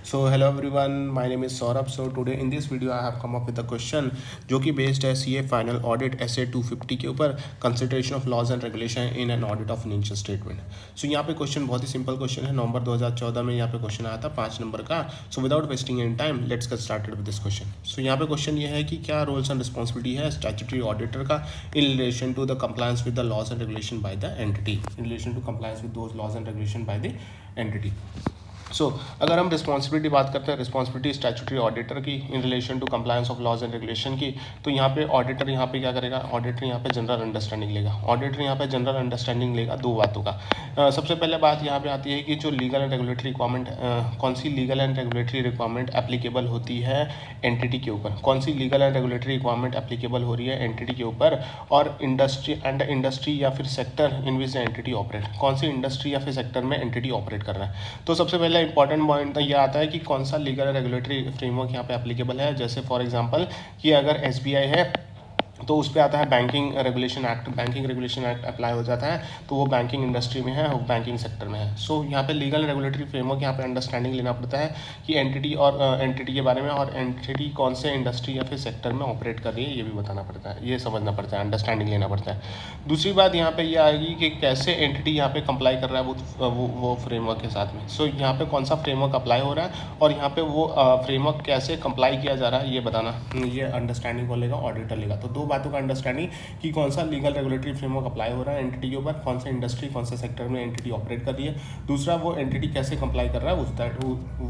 So hello everyone, my name is Saurabh. So today in this video I have come up with a question जो कि based है CA final audit S A 250 के ऊपर consideration of laws and regulation in an audit of financial statement. So यहाँ पे question बहुत ही simple question है। नवंबर 2014 में यहाँ पे क्वेश्चन आया था 5 नंबर का। So without wasting any time let's get started with this question. So यहाँ पे क्वेश्चन ये है कि क्या रोल्स एंड रिस्पॉन्सिबिलिटी है स्टैट्यूटरी ऑडिटर का in relation to the compliance with the laws and regulation by the entity, in relation to compliance with those laws and regulation by the entity. So अगर हम responsibility बात करते हैं, responsibility statutory auditor की in relation to compliance of laws and regulation की, तो यहाँ पे ऑडिटर यहाँ पे क्या करेगा, ऑडिटर यहाँ पे जनरल अंडरस्टैंडिंग लेगा। ऑडिटर यहाँ पे जनरल अंडरस्टैंडिंग लेगा दो बातों का। सबसे पहले बात यहाँ पे आती है कि जो लीगल एंड रेगुलेटरी रिक्वायरमेंट, कौन सी legal and regulatory requirement applicable होती है एंटिटी के ऊपर, कौन सी legal and regulatory requirement applicable हो रही है एंटिटी के ऊपर, और इंडस्ट्री या फिर sector in which entity operate, कौन सी इंडस्ट्री या फिर सेक्टर में एंटिटी ऑपरेट कर रहा है। तो सबसे पहले इंपॉर्टेंट पॉइंट ये आता है कि कौन सा लीगल रेगुलेटरी फ्रेमवर्क यहाँ पे एप्लीकेबल है। जैसे फॉर एग्जांपल कि अगर एसबीआई है तो उस पर आता है banking regulation act, banking regulation act apply हो जाता है, तो वो बैंकिंग इंडस्ट्री में है, वो बैंकिंग सेक्टर में है। सो यहाँ पे लीगल रेगुलेटरी फ्रेमवर्क यहाँ पे अंडरस्टैंडिंग लेना पड़ता है कि एंटिटी और एंटिटी के बारे में, और एंटिटी कौन से इंडस्ट्री या फिर सेक्टर में ऑपरेट कर रही है ये भी बताना पड़ता है, ये समझना पड़ता है, अंडरस्टैंडिंग लेना पड़ता है। दूसरी बात यहाँ पे ये आएगी कि कैसे एंटिटी यहाँ पे कंप्लाई कर रहा है वो फ्रेमवर्क के साथ में। सो यहाँ पे कौन सा फ्रेमवर्क अप्लाई हो रहा है और यहाँ पे वो फ्रेमवर्क कैसे कंप्लाई किया जा रहा है ये बताना, ये अंडरस्टैंडिंग को लेगा, ऑडिटर लेगा। तो दो बातों का अंडरस्टैंडिंग कि कौन सा लीगल रेगुलेटरी फ्रेमवर्क अप्लाई हो रहा है एंटिटी के ऊपर, कौन सा इंडस्ट्री कौन सा सेक्टर में एंटिटी ऑपरेट कर रही है, दूसरा वो एंटिटी कैसे कंप्लाई कर रहा है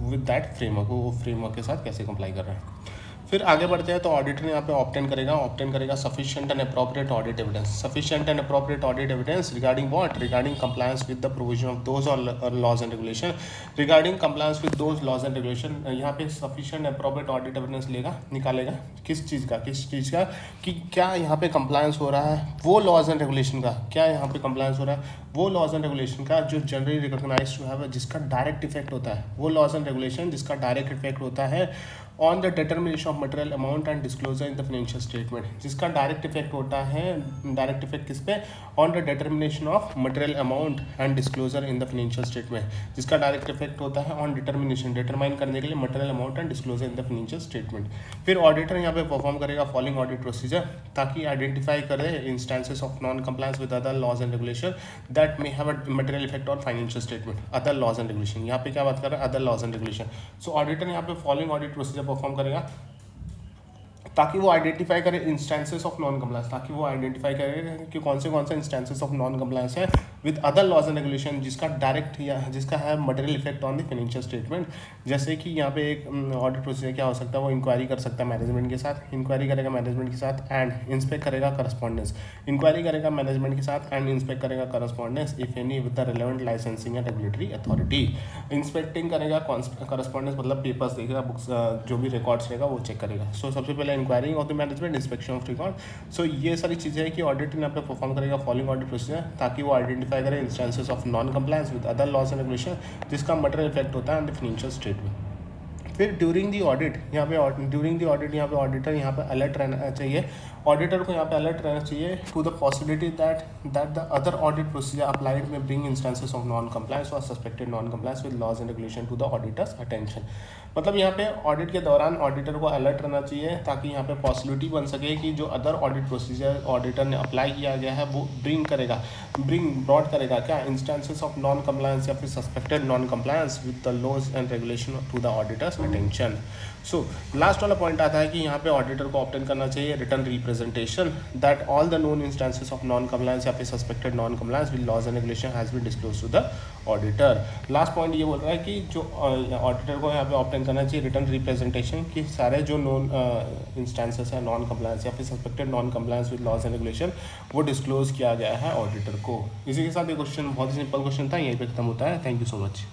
विद दैट फ्रेमवर्क, वो फ्रेमवर्क के साथ कैसे कंप्लाई कर रहा है। फिर आगे बढ़ते हैं तो ऑडिटर यहाँ पे ऑब्टेन करेगा sufficient and appropriate audit evidence, sufficient and appropriate audit evidence regarding what, regarding compliance with the provision of those laws and regulation, regarding compliance with those laws and regulation. यहाँ पे sufficient appropriate audit evidence निकालेगा किस चीज़ का कि क्या यहाँ पे compliance हो रहा है वो लॉज एंड रेगुलेशन का, क्या यहाँ पे कंप्लायंस हो रहा है वो लॉज एंड रेगुलेशन का जो जनरली रिकॉग्नाइज्ड टू हैव, जिसका डायरेक्ट इफेक्ट होता है, वो लॉज एंड रेगुलेशन जिसका डायरेक्ट इफेक्ट होता है on the determination of material amount and disclosure in the financial statement, जिसका डायरेक्ट इफेक्ट होता है, डायरेक्ट इफेक्ट किस पे, on the determination of material amount and disclosure in the financial statement, जिसका direct effect होता है ऑन डिटर्मिनेशन, डिटरमाइन करने के लिए material amount and disclosure in the financial statement. फिर ऑडिटर यहाँ पे परफॉर्म करेगा फॉलोइंग ऑडिट प्रोसीजर ताकि आइडेंटिफाई करे instances of non compliance with other laws and regulation that may have a material effect on financial statement, other laws and regulation. यहाँ पे क्या बात कर रहा है, other laws and regulation. So auditor यहाँ पे फॉलोइंग ऑडिट प्रोसीजर परफॉर्म करेगा ताकि वो आइडेंटिफाई करे इंस्टेंसेस ऑफ नॉन कंप्लायंस, ताकि वो आइडेंटिफाई करे कि कौन से इंस्टेंसेस ऑफ नॉन कंप्लायंस है with other laws and regulation जिसका डायरेक्ट या जिसका है material effect on the financial statement. जैसे कि यहाँ पे एक ऑडिट प्रोसीजर क्या हो सकता है, वो इंक्वायरी कर सकता है मैनेजमेंट के साथ, इंक्वायरी करेगा मैनेजमेंट के साथ एंड इंस्पेक्ट करेगा करस्पॉन्डेंस, इंक्वायरी करेगा मैनेजमेंट के साथ एंड इंस्पेक्ट करेगा correspondence if any with the relevant licensing and regulatory authority. Inspecting करेगा करस्पॉन्डेंस मतलब पेपर्स देखेगा, बुक्स जो भी रिकॉर्ड्स रहेगा वो चेक करेगा। सो सबसे पहले inquiring of the management, inspection of record. So ये सारी चीज़ें हैं कि ऑडिटर यहाँ पे परफॉर्म करेगा फॉलोइंग ऑडिट प्रोसीजर ताकि वो आइडेंटिफाई करें instances of non compliance with other laws and regulation जिसका मटेरियल इफेक्ट होता है ऑन द फाइनेंशियल स्टेटमेंट। फिर ड्यूरिंग दी ऑडिट यहाँ पे ऑडिटर यहाँ पे अलर्ट रहना चाहिए, ऑडिटर को यहाँ पे अलर्ट रहना चाहिए to the possibility that the other audit procedure applied may bring instances of non compliance और suspected non compliance with laws and regulation to the auditor's attention. मतलब यहाँ पे ऑडिट के दौरान ऑडिटर को अलर्ट रहना चाहिए ताकि यहाँ पे पॉसिबिलिटी बन सके कि जो अदर ऑडिट प्रोसीजर ऑडिटर ने अप्लाई किया गया है वो ब्रॉड करेगा क्या, इंस्टेंसेस ऑफ नॉन कंप्लायंस या फिर suspected non compliance with the laws and regulation to the auditor's attention. So last वाला पॉइंट आता है कि यहाँ पे ऑडिटर को ऑब्टेन करना चाहिए written representation that all the known instances of non compliance या फिर suspected non compliance with laws and regulation has been disclose to the auditor. Last point ये बोल रहा है कि जो ऑडिटर को यहाँ पे ऑब्टेन करना चाहिए रिटर्न रिप्रेजेंटेशन कि सारे जो नॉन इंस्टेंसेस है नॉन कंप्लायंस या फिर suspected non compliance with laws and regulation वो डिस्क्लोज किया गया है ऑडिटर को। इसी के साथ ये क्वेश्चन बहुत ही सिंपल क्वेश्चन था, यहीं पे खत्म होता है। Thank you so much.